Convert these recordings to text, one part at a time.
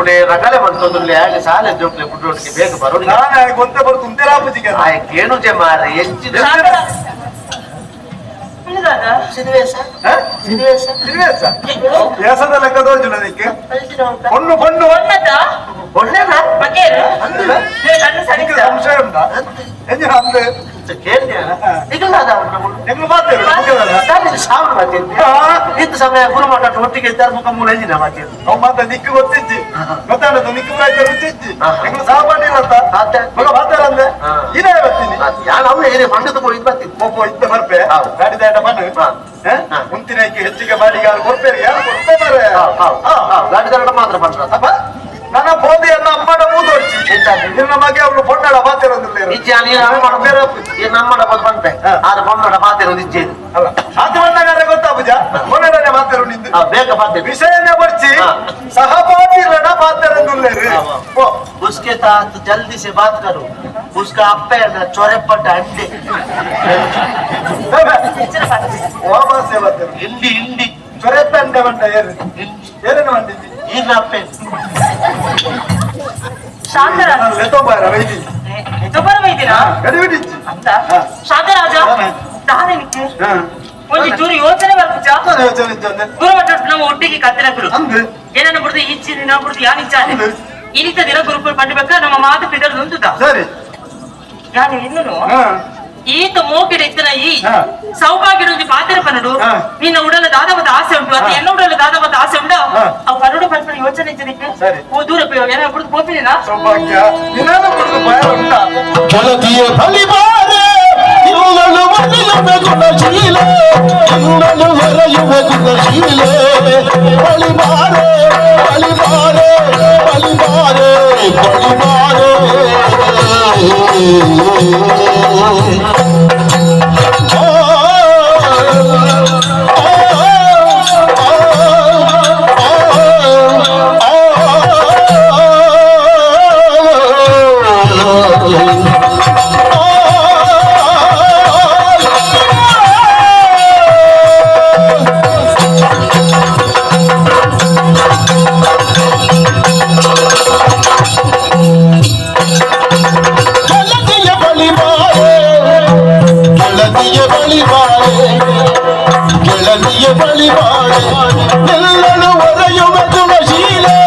ಪುಡೆ ರಗಳೆ ಮಾಡ್ತೋದ್ರಲ್ಲಿ ಹಾಗೆ ಶಾಲೆ ಜೋಕ್ಲೆ ಬಿಟ್ಟೊಟ್ಟಿಗೆ ಬೇಗ ಬರೋದು ನಾನು ಗೊತ್ತೇ ಬರ್ತುಂತೆ ರಾಪುಜಿಗೆ ಕೇಳುಜೆ ಮಾರೆ ಹೆಚ್ಚಿನ ವ್ಯಾಸದ ಲೆಕ್ಕ ತೋರಿಸಿಲ್ಲ ಅದಕ್ಕೆ பொண்ணு பொண்ணு ಸಂಶಯ ಉಂಟಾ ಅಂದೆ ಸಮಯ ಗುರುಮಠ ಒಟ್ಟಿಗೆ ಮುಖ ಮೂಲ ಮತ್ತೆ ನಿಕ್ಕು ಗೊತ್ತಿಜ್ಜಿ ಗೊತ್ತಾಡದು ನಿಕ್ಕು ರುಚಿಜ್ಜಿ ಸಹಪಾಠಿ ಮಗ ಮಾತಾಡಂದೆ ಇದೇ ಬರ್ತೀನಿ ಅವನು ಏನೇ ಮಂಡದ ಕೂಡ ಇದು ಬರ್ತೀನಿ ಒಬ್ಬ ಇದ್ದ ಬರ್ಪೆ ಗಾಡಿ ದಾಟ ಮಣ್ಣು ಮುಂತಿನ ಹೆಚ್ಚಿಗೆ ಬಾಡಿಗಾರು ಕೊಡ್ತೇವೆ ಯಾರು ಕೊಡ್ತಾರೆ ಗಾಡಿ ದಾಟ ಮಾತ್ರ ಬಂದ್ರ ನನ್ನ ಬೋಧಿಯನ್ನ ಅಮ್ಮಡ ಮೂದೋಡ್ಚಿ ನಿನ್ನ ಮಗೆ ಅವಳು ಬೊಣ್ಣಡ ನಮ್ಮಡ ಬಂತೆ ಆದ್ರೆ ಬೊಣ್ಣಡ ಮಾತಿರೋದು ಇಜ್ಜೆ ಅಲ್ಲ ಅದು ಬಣ್ಣಗಾರ ಗೊತ್ತಾ ಪೂಜ ಬೊಣ್ಣಡನೆ ಮಾತಿರೋ ನಿಂದು ಬೇಗ ಮಾತೆ ವಿಷಯನೇ ಬರ್ಚಿ ಸಹಪಾಠಿ ರಣ ಮಾತಿರೋದು उसके साथ जल्दी से बात करो उसका अप्पे है ना चोरेपट्ट अंडे हिंदी हिंदी चोरेप्ಪ ಅಂಡೆ ಬಂಡ ಏನೇನು ಬಂದಿದ್ದಿ ಈಗ ಅಪ್ಪೆ ಶಾಂತರಾಜ ಲೆತೋಬಾರ ವೈದಿ ಲೆತೋಬಾರ ವೈದಿನಾ ಗಡಿಬಿಡಿಚ್ಚಿ ಅಂತ ಶಾಂತರಾಜ ದಾನೆನಿಕ್ಕೆ ಒಂದು ಚೂರು ಯೋಚನೆ ಬರ್ಪುಜ ಗುರುಮಠ ನಾವು ಒಟ್ಟಿಗೆ ಕತ್ತಲಗಳು ಏನನ್ನ ಬಿಡುದು ಈಚೆ ನಾವು ಬಿಡುದು ಯಾನ್ ಇಚ್ಛಾನೆ ಇನಿತ ದಿನ ಗುರುಕುಲ್ ಪಂಡಿಬೇಕ ನಮ್ಮ ಮಾತು ಪಿದರ್ದು ಉಂಟುದ ಸರಿ ಯಾನು ಇನ್ನೂ ಈತ ಮೋಕಿಡ ಇತ್ತನ ಈ ಸೌಭಾಗ್ಯದ ಒಂದು ಪಾತ್ರ ಪನ್ನಡು ನಿನ್ನ ಉಡಲ ದಾದವದ ಆಸೆ ಉಂಟು ಅದು ಎನ್ನ ಉಡಲ ದಾದವದ ಆಸೆ ಉಂಟು ಅವು ಪನ್ನಡು ಪನ್ಪನ ಯೋಚನೆ ಇದ್ದಕ್ಕೆ ಓ ದೂರ ಏನ ಬಿಡುದು ಗೋಪಿನ ಸೌಭಾಗ್ಯ ನಿನ್ನ ಬಿಡುದು ಭಯ ಉಂಟಾ ಗೆಳತಿಯ ಬಲಿಬಾರೆ ಇನ್ನನು ಮರಿಯುವ ಗುಣಶೀಲೆ ಇನ್ನನು ಮರೆಯುವ ಗುಣಶೀಲೆ ಬಲಿಬಾರೆ ಬಲಿಬಾರೆ ಬಲಿಬಾರೆ ಬಲಿಬಾರೆ ಗೆಳತಿಯ ಬಲಿಬಾರೆ ಎಲ್ಲರೂ ಒರೆಯುವ ಗುಣಶೀಲೆ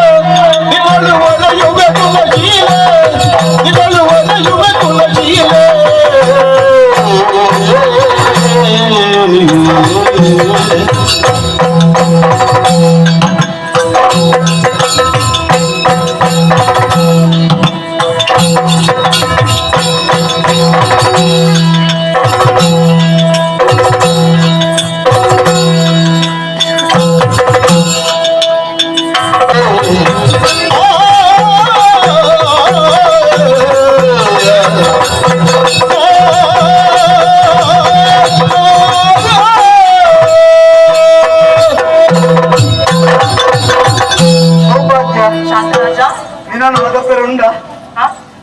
ಇವಳು ಒರೆಯುವ ಗುಣಶೀಲೆ ಇವಳು ಒರೆಯುವ ಗುಣಶೀಲೆ ನಿನ್ನ ಮಗಪೇರು ಉಂಡ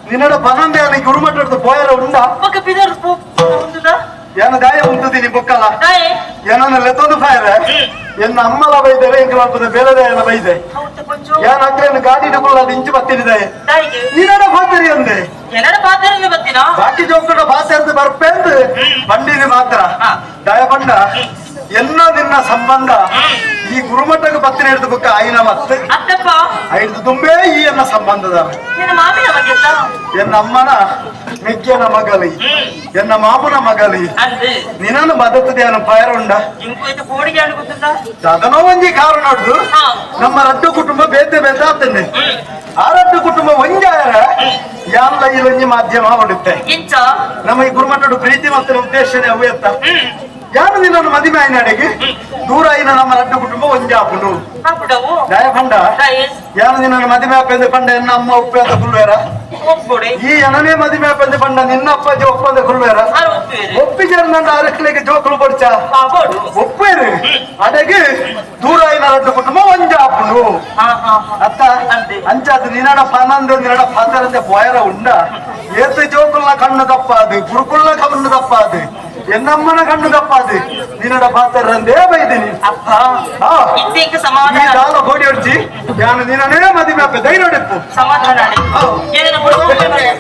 ನಿನ್ನಡ ಪನಂದೆ ಗುರುಮಟ್ಟದ ಪೋಯರ ಉಂಡ ಏನ ಗಾಯ ಉಂಟದಿ ನಿ ಬೊಕ್ಕಲ ಏನನ್ನ ಲೆತ್ತೊಂದು ಫೈರ್ ಎನ್ನ ಅಮ್ಮಲ ಬೈದರೆ ಎಂಕಲಾಪದ ಬೇಲದ ಎಲ್ಲ ಬೈದೆ ಏನ ಅಗ್ರೇನು ಗಾಡಿ ಇಟ್ಟುಕೊಳ್ಳ ಅದು ಇಂಚು ಬತ್ತಿನಿದೆ ನಿನ್ನಡ ಪಾತರಿ ಅಂದೆ ಬಾಕಿ ಜೋಕಡ ಪಾತರ್ದು ಬರ್ಪೇಂದು ಬಂಡಿನಿ ಮಾತ್ರ ದಯ ಬಂಡ ಎನ್ನ ನಿನ್ನ ಸಂಬಂಧ ಈ ಗುರುಮಟ್ಟಕ್ಕೆ ಬತ್ತಿನ ಹಿಡಿದು ಬುಕ್ಕ ಆಯ್ನ ಮತ್ತೆ ಐದು ತುಂಬೇ ಈ ಎನ್ನ ಸಂಬಂಧದ ಎನ್ನ ಅಮ್ಮನ ಮೆಗ್ಗಿಯನ ಮಗಲಿ ಎನ್ನ ಮಾಮನ ಮಗಲಿ ನಿನ್ನನ್ನು ಬದುಕದೆ ಅವನ ಪಯರ ಉಂಡ ಅದನೋ ಒಂಜಿ ಕಾರಣ ನೋಡ್ದು ನಮ್ಮ ರಡ್ಡು ಕುಟುಂಬ ಬೇತೆ ಬೇತೆ ಆಗ್ತದೆ ಆ ರಡ್ಡು ಕುಟುಂಬ ಒಂಜಾರ ಯಾಲ್ಲ ಈ ಒಂಜಿ ಮಾಧ್ಯಮ ಹೊಡುತ್ತೆ ನಮ್ಮ ಈ ಗುರುಮಟ್ಟಡು ಪ್ರೀತಿ ಮತ್ತು ಉದ್ದೇಶನೇ ಅವು ಎತ್ತ ಯಾರು ನಿನ್ನನ್ನು ಮದುವೆ ಆಯ್ನ ಅಡೆಗೆ ದೂರ ಆಯ್ನ ನಮ್ಮ ರಡ್ಡು ಕುಟುಂಬ ಒಂಜಾಪುಡು ದಯಪಂಡ ಯಾರು ನಿನ್ನನ್ನು ಮದುವೆ ಆಪೆಂದು ಪಂಡ ಎನ್ನ ಅಮ್ಮ ಉಪ್ಪೆ ಅಂತ ಕುಲ್ವೇರ ಈ ಎನನೇ ಮದುವೆ ಆಪೆಂದು ಪಂಡ ನಿನ್ನ ಅಪ್ಪಾಜಿ ಒಪ್ಪಂದ ಕುಲ್ವೇರ ಒಪ್ಪಿಗೆ ನನ್ನ ಅರಕಲಿಗೆ ಜೋಕುಲು ಕೊಡ್ಚ ಒಪ್ಪೇರು ಅಡೆಗೆ ದೂರ ಆಯ್ನ ರಡ್ಡು ಕುಟುಂಬ ಒಂಜಾಪುಡು ಅತ್ತ ಅಂಚಾದ ನಿನ್ನಡ ಪನಂದು ನಿನ್ನಡ ಪಂದರಂದೆ ಪೋಯರ ಉಂಡ ಏತು ಜೋಕುಲ್ನ ಕಣ್ಣು ತಪ್ಪಾದು ಗುರುಕುಲ್ನ ಕಣ್ಣು ತಪ್ಪಾದು ಎನ್ನಮ್ಮನ ಕಣ್ಣು ಕಪ್ಪಾದು ನಿನ್ನಡ ಪಾತ್ರರಂದೇ ಬೈದಿನಿ ಅಪ್ಪ ಇದಕ್ಕೆ ಸಮಾಧಾನ ಈ ದಾಲ ಗೋಡಿ ಹೊಡ್ಚಿ ನಾನು ನಿನ್ನನೇ ಮದುವೆ ಅಪ್ಪ ಧೈರ್ಯ ಹೊಡೆಪ್ಪು ಸಮಾಧಾನ ಆಡಿ ಏನೇನು ಕೊಡ್ತಾರೆ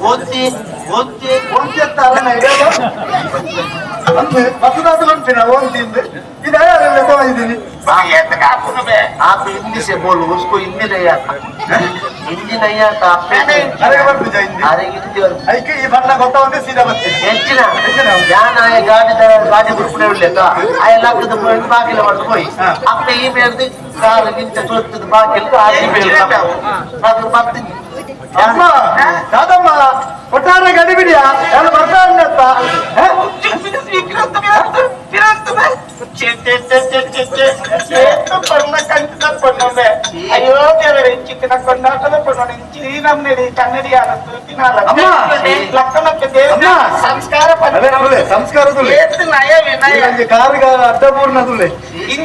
ಓದ್ತಿ ಓದ್ತಿ ಒಂತೆತ್ತಾರನ ಇಡೋದು ಅಂದ್ರೆ ಮತದಾದ ಉಂಟಿನ ಒಂದಿಂದು ಇದು ಇದ್ದೀನಿ आप हिंदी से बोलो उसको हिंदी नहीं आता हिंदी नहीं आता ಅರೆ ಬರ್ತಿದ್ದ ಹಿಂದಿ अरे हिंदी और ಅದಕ್ಕೆ ಈ ಬಣ್ಣ ಗೊತ್ತವಂದ್ರೆ ಸೀದಾ ಬರ್ತೀನಿ ಹೆಚ್ಚಿನ ಯಾನ್ ಆಯ ಗಾಡಿ ಗುರುಪುಣೆ ಉಳ್ಳೇಕ ಆಯ ಲಕ್ಕದ ಬಾಗಿಲ ಮಾಡ್ದು ಹೋಯ್ ಅಪ್ಪ ಈ ಮೇಲ್ದು ಕಾಲು ನಿಂತ ಚೋತ್ತದ ಬಾಗಿಲು ಆಗಿ ಅದು ಬರ್ತೀನಿ ಅಮ್ಮ ದಾದಮ್ಮ ಒಟ್ಟಾರೆ ಗಡಿ ಬಿಡಿಯಾ ಎಲ್ಲ ಬರ್ತಾ ಅಂತ ಅಯ್ಯೋ ದೇವರೇ ಚಿಕ್ಕನ ಕೊಂಡಾಟದ ಪಣ್ಣು ಈ ನಮ್ಮನೆ ಕನ್ನಡಿ ಆನಂದು ತಿನ್ನಲ್ಲ ಲಕ್ಕನಕ್ಕೆ ದೇವ ಸಂಸ್ಕಾರ ಸಂಸ್ಕಾರದುಲೆ ಕಾರಿಗ ಅಡ್ಡಪೂರ್ಣದುಲೆ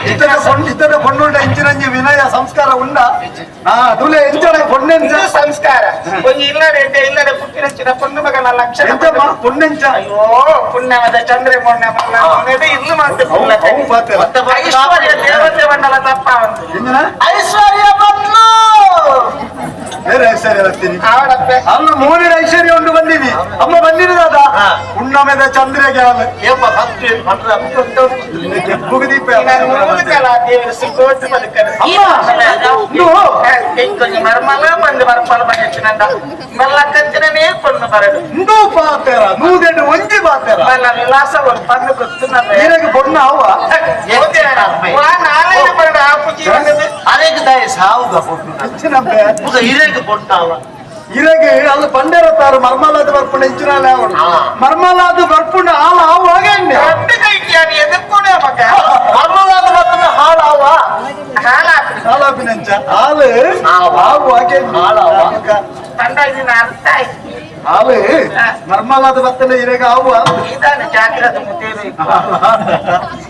ಇತರ ಪೊಣ್ಣುಂಡ ಇಂಚಿನಂಜಿ ವಿನಯ ಸಂಸ್ಕಾರ ಉಂಡ ದುಲೆ ಇಂಚನ ಪೊಣ್ಣೆಂಚ ಸಂಸ್ಕಾರ ಒಂದು ಇಲ್ಲದೆ ಇಲ್ಲದೆ ಪುಟ್ಟಿನ ಪೊಣ್ಣು ಮಗನ ಲಕ್ಷಣ ಪೊಣ್ಣೆಂಚ ಅಯ್ಯೋ ಪುಣ್ಯವಾದ ಚಂದ್ರ ಮೊನ್ನೆ ಇನ್ನು ಮಾಡ್ತೇವೆ ಐಶ್ವರ್ಯ ದೇವತೆ ಮಂಡಲ ತಪ್ಪ ಐಶ್ವರ್ಯ ಬಂದ್ಲು ಬೇರೆ ಐಶ್ವರ್ಯ ಬರ್ತೀನಿ ಅವಡಪ್ಪೆ ಅಲ್ಲ ಮೋನಿನ ಐಶ್ವರ್ಯ ಉಂಟು ಬಂದಿನಿ ಅಮ್ಮ ಬಂದಿರೋದ ಹುಣ್ಣಮೆದ ಚಂದ್ರಗೆ ಅಲ್ಲ ಏಪ್ಪ ಭಕ್ತಿ ಮುಗಿದೀಪ ದೇವರು ಸಿಗೋಟ್ಟು ಬದುಕರು కొంచెం మరమల మంది మరమల పండించినంత మళ్ళా కంచిననే కొన్ని బరడు ఇందో పాతేరా నూదెండు వంచి పాతేరా మళ్ళా విలాస ఒక పన్ను కొడుతున్నారు ఈయనకి పొన్న అవ్వ నాలుగు బరడు ఆపు జీవనది ಅರೆಗೆ ದಯ ಸಾವುಗ ಪೊಟ್ಟು వచ్చినప్పే ಮುಗ ಹಿರೇಗೆ ಪೊಟ್ಟಾವ ಇರಗೆ ಅಲ್ಲಿ ಬಂಡೇರತ್ತಾರು ಮರ್ಮಲಾದ ಬರ್ಪುಂಡ ಇಂಚಿನಾಲೆ ಅವನು ಮರ್ಮಲಾದ ಬರ್ಪುಂಡ ಹಾಲು ಹಾವು ಹಾಗೆ అని ఎదుర్కొనే మగ ಮರ್ಮಲಾದ ಬರ್ತದ ಹಾಳಾವ ಹಾಲಾಪಿನಂಚ ಹಾಲು ಹಾವು ಹಾಗೆ పండ ఇది నా అర్థ ಹಾಲು ಮರ್ಮಲಾದ ಬರ್ತಲೆ ಇರಗ ಹಾವು ಇದಾನೆ ಜಾಗ್ರತೆ ಮುತ್ತೇವೆ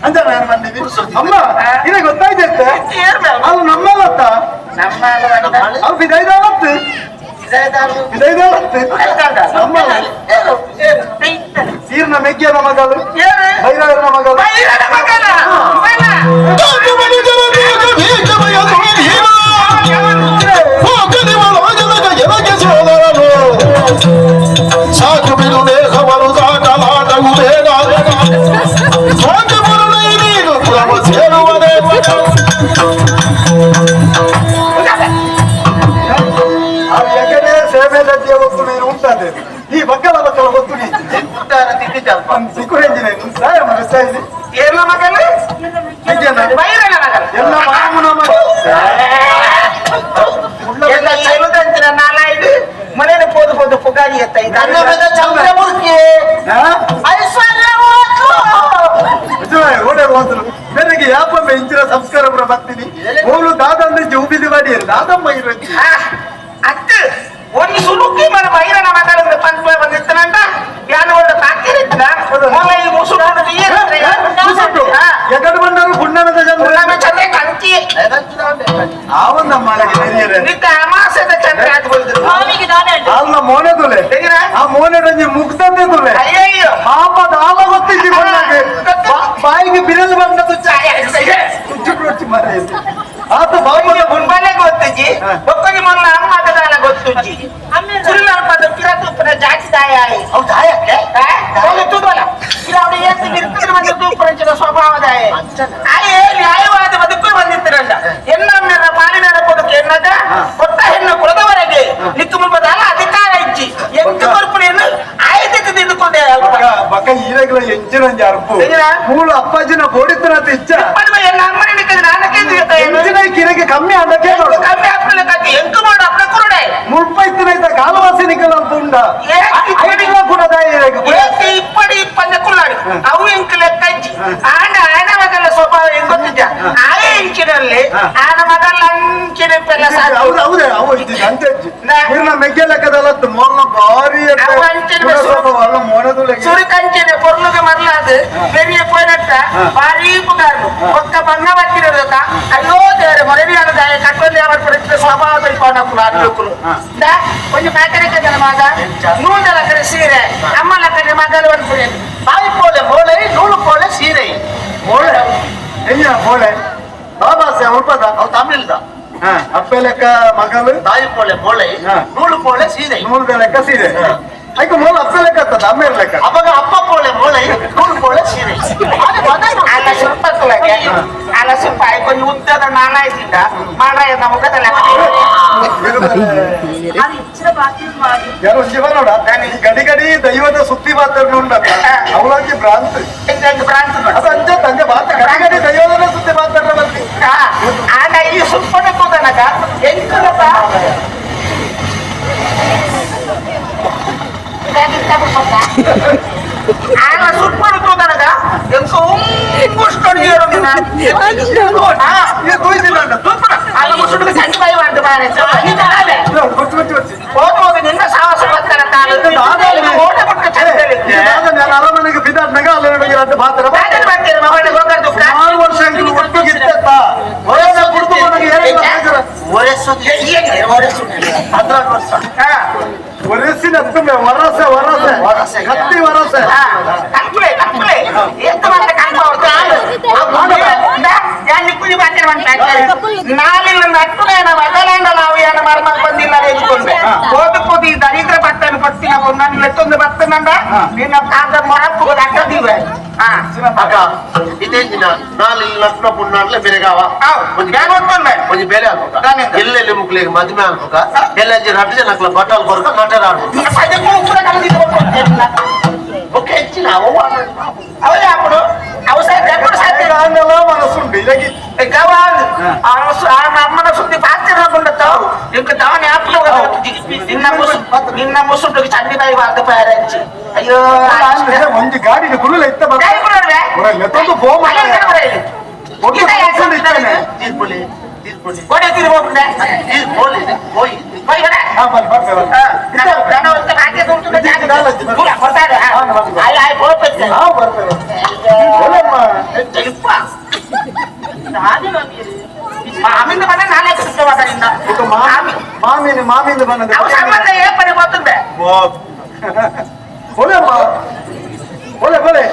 ಅಂತ ನಾನು ಬಂದಿದ್ವಿ ಅಮ್ಮ ಇರಗ ಗೊತ್ತಾಯ್ತೈತೆ ಹಾಲು ನಮ್ಮಲ್ಲತ್ತ ಅವು ಬಿದೈದಾವತ್ತು ಸೀರ್ನ ಮೆಗ್ಗಿಯನ ಮಗಳು ಭೈರವನ ಮಗಳು ಸಾಕು ಬಿಡು ದೇಹವನ್ನು ದಾಟಲಾಟವು ಬೇಡ ಸಾಕು ಬರುಳು ನೀನು ಪುರವ ಸೇರುವುದೇ ಎಕಡೆ ಸೇವೆ ಲಜ್ಜೆ ಒತ್ತು ನೀನು ಉಂಟದೆ ಈ ಬಕ್ಕಲ ಒತ್ತು ನೀ ಸಿಕ್ಕುರೆಂಜಿನ ಸಹಾಯ ಮಾಡಿಸ್ತಾ ಇದ್ದಿ ಏರ್ಲ ಮಗಲು ಬೈರನ ಮಗಲು ಎಲ್ಲ ಮಾಮೂನ ಎಲ್ಲ ಚೈಲದಂಚಿನ ನಾಲಾಯ್ದು ಮನೇನ ಪೋದು ಪೋದು ಪುಗಾರಿ ಎತ್ತ ಚಂದ್ರಮೂರ್ತಿ ಐಶ್ವರ್ಯ ಓಡೇ ಹೋದ್ರು ನನಗೆ ಯಾಪಮ್ಮ ಇಂಚಿನ ಸಂಸ್ಕಾರ ಪುರ ಬರ್ತೀನಿ ಹೋಗ್ಲು ದಾದಂದ್ರೆ ಜೂಬಿಲಿ ಮಾಡಿ ದಾದಮ್ಮ ಇರೋದು ಅತ್ತ ಒಂದು ಸುಲುಕಿ మన ಬೈರನ ಮಗಲು ಪಂಚ ಬಂದಿತ್ತನಂತ ಯಾನು ಒಳ್ಳೆ ತಾಕಿರಿತ್ತನ ಮೊಲ ಈ ಮುಸುರು ಎಕಡೆ ಬಂದರು ಗುಣ್ಣನದ ಚಂದ್ರ ಚಂದ್ರ ಕಂಚಿ ಆವನ್ನ ಮಾಲಿಗೆ ನಿತ್ತ ಅಮಾಸದ ಚಂದ್ರ ಆಯ್ತು ಬಂದ್ರು ಅವನಿಗೆ ನಾನೇ ಅಲ್ಲ ಮೋನೆ ತುಲೆ ಆ ಮೋನೆ ರಂಜಿ ಮುಗ್ದಂತೆ ತುಲೆ ಅಯ್ಯಯ್ಯೋ ಪಾಪದ ಆಲ ಗೊತ್ತಿದ್ದಿ ಬಂದಾಗೆ ಬಾಯಿಗೆ ಬಿರಲ್ ಬಂದದ್ದು ಕುಚ್ಚು ಮರೆ ಆತ ಬಾಯಿಗೆ ಗುಂಬಲೆ ಗೊತ್ತುಜಿ ಒಕ್ಕಗಿ ಮೊನ್ನ ಅಮ್ಮ ಕದಾಲ ಗೊತ್ತುಜಿ ಕುರಿನರ ಪದ ಕಿರತುಪ್ಪನ ಜಾತಿ ದಾಯ ಅವು ದಾಯಕ್ಕೆ ತುದಲ ಕಿರಾವಡಿ ಏಸಿ ನಿರ್ತಿನ ಮಂದಿ ತೂಪರಂಚಿನ ಸ್ವಭಾವದಾಯ ಆಯೇ ನ್ಯಾಯವಾದ ಬದುಕು ಬಂದಿತ್ತಿರಲ್ಲ ಎನ್ನಮ್ಮೆರ ಪಾಲಿನರ ಕೊಡುಗೆ ಎನ್ನದ ಕೊಟ್ಟ ಹೆಣ್ಣು ಕುಲದವರೆಗೆ ನಿಕ್ಕು ಮುಲ್ಪದಾಲ ಅಧಿಕಾರ ಇಚ್ಚಿ ಎಂಟು ಕೊರ್ಪುಣಿಯನ್ನು ಆಯ್ತು ತಿದ್ದುಕೊಂಡೆ ಬಕ್ಕ ಈರಗಳ ಎಂಚಿನ ಅರ್ಪು ಮೂಲ ಅಪ್ಪಾಜಿನ ಬೋಡಿತನ ಇಚ್ಚ ಎಲ್ಲ ಅಮ್ಮನೆ ನಿಕ್ಕದ ನಾನಕ್ಕೆ ಎಂಚಿನ ಕಿರಗೆ ಕಮ್ಮಿ ಅದಕ್ಕೆ ಕಮ್ಮಿ ಅಪ್ಪನ ಕತ್ತಿ ಎಂಟು ಮಾಡು ಅಪ್ಪನ ಕುರುಡೆ ಮುಳ್ಪೈತಿನೈತ ಕಾಲವಾಸಿ ನಿಕ್ಕಲ ಅಂತ ಉಂಡ ಕೂಡ ಇಪ್ಪಡಿ ಪಂಚ ಕುಳ್ಳಾಡಿ ಅವು ಇಂಕ ಲೆಕ್ಕ ಇಚ್ಚಿ ಆಂಡ ಆಯನ ಮಗಲ ಸ್ವಭಾವ ಹೆಂಗ್ ಗೊತ್ತಿದ್ದ ಆಯೇ ಇಂಚಿನಲ್ಲಿ ಆನ ಮಗಲ ಅಂಚಿನ ಪೆಲ್ಲ ಹೌದು ಹೌದೇ ಅವು ಇದ್ದಿದ್ದು ಅಂತೆಜ್ಜಿ ಇವ್ರನ್ನ ಮೆಗ್ಗೆ ಲೆಕ್ಕದಲ್ಲತ್ತು ಮೊನ್ನ ಭಾರಿ ಮೊನದು ಸುರಿ ಕಂಚಿನ ಪೊರ್ಲುಗೆ ಮರ್ಲಾದು ಬೆರಿಯ ಪೋಯ್ನಟ್ಟ ಭಾರಿ ಪುಗಾರ್ಲು ಒಕ್ಕ ಬಣ್ಣ ಬತ್ತಿರೋದಕ್ಕ ಅಯ್ಯೋ ದೇವರ ಮೊರವಿಯಾದ ಕಟ್ಟೊಂದು ಯಾವ ಸ್ವಭಾವದ కొనకులు అడ్డుకులు కొంచెం మేకరిక జనమాగ నూనె లక్కడి సీరే అమ్మ లక్కడి మగలు అనుకునేది தாய் போல மோளை நூல் போல சீரை ಮೋಳೆ ಹೆಂಗ ಮೋಳೆ ಬಾಬಾಸೆ ಉಳ್ಪದ ಅವು ತಮಿಳ್ தான் ಅಪ್ಪೆ ಲೆಕ್ಕ ಮಗಲು தாய் போல மோளை நூல் போல சீரை ನೂಲ್ದ ಲೆಕ್ಕ ಸೀರೆ ಆಯ್ತು ಮೂಲ ಅಪ್ಪೆ ಲೆಕ್ಕ ಆಗ್ತದ ಅಮ್ಮೇರ್ ಲೆಕ್ಕ அவங்க அப்பா போல மோளை நூல் போல சீரை అలా సుంపకులకే అలా సుంప కొన్ని ఉద్దద నానాయితింద మాడాయ నమ్మకత లెక్క అది ఇచ్చిన బాధ్యత మాది. ಯಾರು ಒಂಜಿ ಬರೋಡ ಗಡಿ ಗಡಿ ದೈವದ ಸುದ್ದಿ ಮಾತಾಡ್ ಉಂಟಲ್ಲ ಅವಳಾಗಿ ಭ್ರಾಂತ ఇంకొక ప్రాంతం ಅದು ಅಂಜ ತಂದೆ ಮಾತ ಗಡಿ ಗಡಿ ದೈವದ ಸುದ್ದಿ ಮಾತಾಡ್ರ ಬರ್ತಿ ఆడ ఈ సుంపని పోదనక ఎంకులత ఆయన సుంపని పోదనక ఎంకో ఉంగుస్కొని అలా ముసుడుకు చండి పై వంట ಗೊತ್ತು ಗೊತ್ತು ಗೊತ್ತು పోతుంది నిన్న సాహసం వస్తాన ఓట పుట్ట చండి ನಾನು ಅರಮನೆಗೆ ಬಿದ್ದಾಡ್ನಾಗ ಅಲ್ಲಿ ಅಂತ ಮಾತಾಡ బాధలు పట్టారు మగవాడి గోకర్ దుఃఖ 6 ವರ್ಷ ಒಟ್ಟಿಗಿತ್ತ ವಯಸ್ಸ ಕುಡ್ದು ஒரே சுத்தி ಹದಿನಾಲ್ಕು ವರ್ಷ ವರಸ್ಸಿನ ಹತ್ತುಮೆ ವರಸೆ ವರಸೆ ಹತ್ತಿ ವರಸೆ కంకులే ఎంతమంది కంకు నిప్పుని నాలుగు నట్టులైన వదలండలావి అని మరమ పొందిన ఎదుర్కొంటే పోతు ఈ దరిద్ర భర్తను పట్టిన నన్ను ఎత్తుంది భర్తనండ నిన్న కాంత మొరపు అక్కడ దిగాయి ಅಕ್ಕ ಇದೇಂದಿನ ನಾಳೆ ಲಕ್ನ ಪುಣ್ಣಾಡ್ಲೆ ಬೆರೆಗಾವ కొంచెం ಬೇರೆ ಆಗ್ಬೇಕ ಎಲ್ಲೆಲ್ಲಿ ಮುಕ್ಲಿಗೆ ಮದುವೆ ಆಗ್ಬೇಕ ಎಲ್ಲೆಲ್ಲಿ ರಡ್ಡು ಜನಕ್ಲ ಬಟ್ಟಲ್ ಕೊರಕ ನಟರ ಆಡ್ಬೇಕು ఓకే ఇచ్చిన అవే అప్పుడు అవసరం ఎప్పుడు సాధ్యం ಆನೆಲ್ಲ ಮನಸ್ಸುಂಟು ಇದಕ್ಕೆ కావాలి అమ్మన శుద్ధి పాత్ర ఉండతావు ఇంక దాని యాప్లో నిన్న ముసుంటుకి చండిపై వాళ్ళ పేరించి అయ్యో ಒಂದು ಗಾಡಿ ಗುರುಳ ಇತ್ತ ಮೆತ್ತೊಂದು తీర్పులే తీర్పులే గోడే తిరిగిపోతుండే పోలే పోయి మామింది పని నానే చూసుకోవాలండి ಮಾಮಿನ ಮಾಮಿಂದ ಬಂದ సంబంధం ఏ పడిపోతుంది ಬೋಲೆಮ್ಮ ಬೋಲೆ ಬೋಲೆ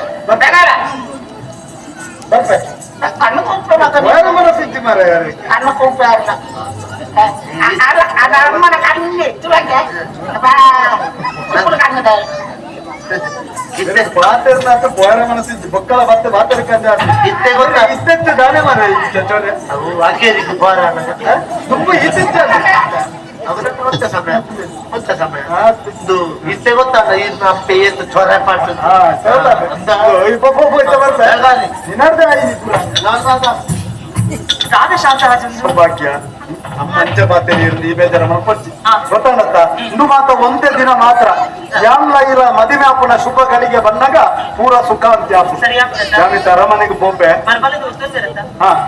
ಬರ್ಪೆ కన్ను కుంపే ಬೇರೆ ಮನಸ್ಸಿತ್ತು ಮಾರ ಯಾರಿಗೆ కన్ను కుంపే అది అమ్మన కన్ను చూడండి ఇప్పుడు కన్ను ಪಾತ್ರನಾಥ ಬೇರೆ ಮನಸ್ಸಿತ್ತು ಬೊಕ್ಕಳ ಬತ್ತೆ ಮಾತಾಡ್ಕಂದ ಇತ್ತೆ ಗೊತ್ತಾ ಇತ್ತೆತ್ತು ದಾನೆ ಮಾರ ಚಚೋರೆ ಅವು ಅಕ್ಕೇರಿಗೆ ಬಾರ ತುಂಬ ಇತ್ತಿತ್ತು ಅವರನ್ನು ಹೊತ್ತ ಸಮಯ ಇದು ಇತ್ತೆ ಗೊತ್ತಲ್ಲ ಇನ್ನು ಅಪ್ಪೆ ಏನು ಚೊರ ಪಾಠ ಸೌಭಾಗ್ಯ ಅಮ್ಮಂಚ ಮಾತೇರಿ ಬೇಜಾರ ಮಲ್ಪಚ್ಚಿ ಗೊತ್ತಾಗತ್ತ ಇಂದು ಮಾತ್ರ ಒಂದೇ ದಿನ ಮಾತ್ರ ಯಾಂಗ್ಲ ಇಲ್ಲ ಮದುವೆ ಆಪುನ ಶುಭ ಗಳಿಗೆ ಬಂದಾಗ ಪೂರ ಸುಖ ಅಂತ ಜಾಮಿತ ಅರಮನೆಗೆ ಪೋಪೆ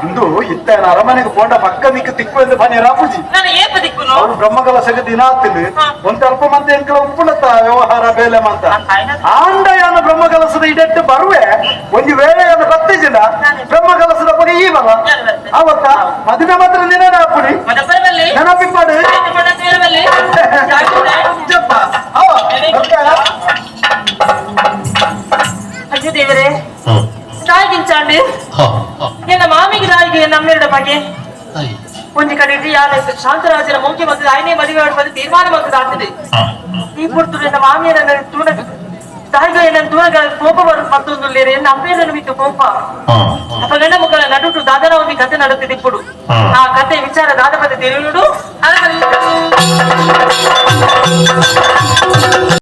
ಇಂದು ಇತ್ತ ಅರಮನೆಗೆ ಪೋಂಡ ಪಕ್ಕ ನಿಕ್ಕ ತಿಕ್ಕು ಎಂದು ಬನ್ನಿ ರಾಪುಜಿ ಅವ್ರು ಬ್ರಹ್ಮಕಲಶಕ್ಕೆ ದಿನ ಆಗ್ತಿಲ್ಲ ಒಂದ್ ಅಲ್ಪ ಮಂದಿ ಎಂಕಲ ಉಪ್ಪುಣತ್ತ ವ್ಯವಹಾರ ಬೇಲೆ ಮಂತ ಆಂಡಯಾನ ಬ್ರಹ್ಮಕಲಸದ ಇಡೆಟ್ಟು ಬರುವೆ ಒಂದು ವೇಳೆಯನ್ನು ಕತ್ತಿಸಿದ ಬ್ರಹ್ಮಕಲಸದ ಬಗ್ಗೆ ಈ ಬಲ ಅವತ್ತ ಮದುವೆ ಮಾತ್ರ ದಿನ ಹಾಪುಡಿ ನೆನಪಿಪ್ಪಾಡು అయ్యో దేవరే సాగించండి నిన్న మామికి రాయికి నమ్మేడు బగే కొంచెం కడిగి శాంతరాజుల ముఖ్యమంత్రి ఆయనే మదివాడు తీర్మానం ಆಗ್ತದೆ ఇప్పుడు నిన్న మామి తూడ ತಾಯಿಗೆ ನನ್ನ ದೂರ ಕೋಪ ಮತ್ತೊಂದು ಲೇರೆ ನಮ್ಮೇನನ್ನು ಬಿಟ್ಟು ಕೋಪ ಅಪಗಂಡ ಮುಖಗಳ ನಡುಟು ದಾದನ ಒಂದು ಕತೆ ನಡುತ್ತಿದೆ ఇప్పుడు ಆ ಕತೆ ವಿಚಾರ ದಾದಪದ ತಿಳಿಯುಡು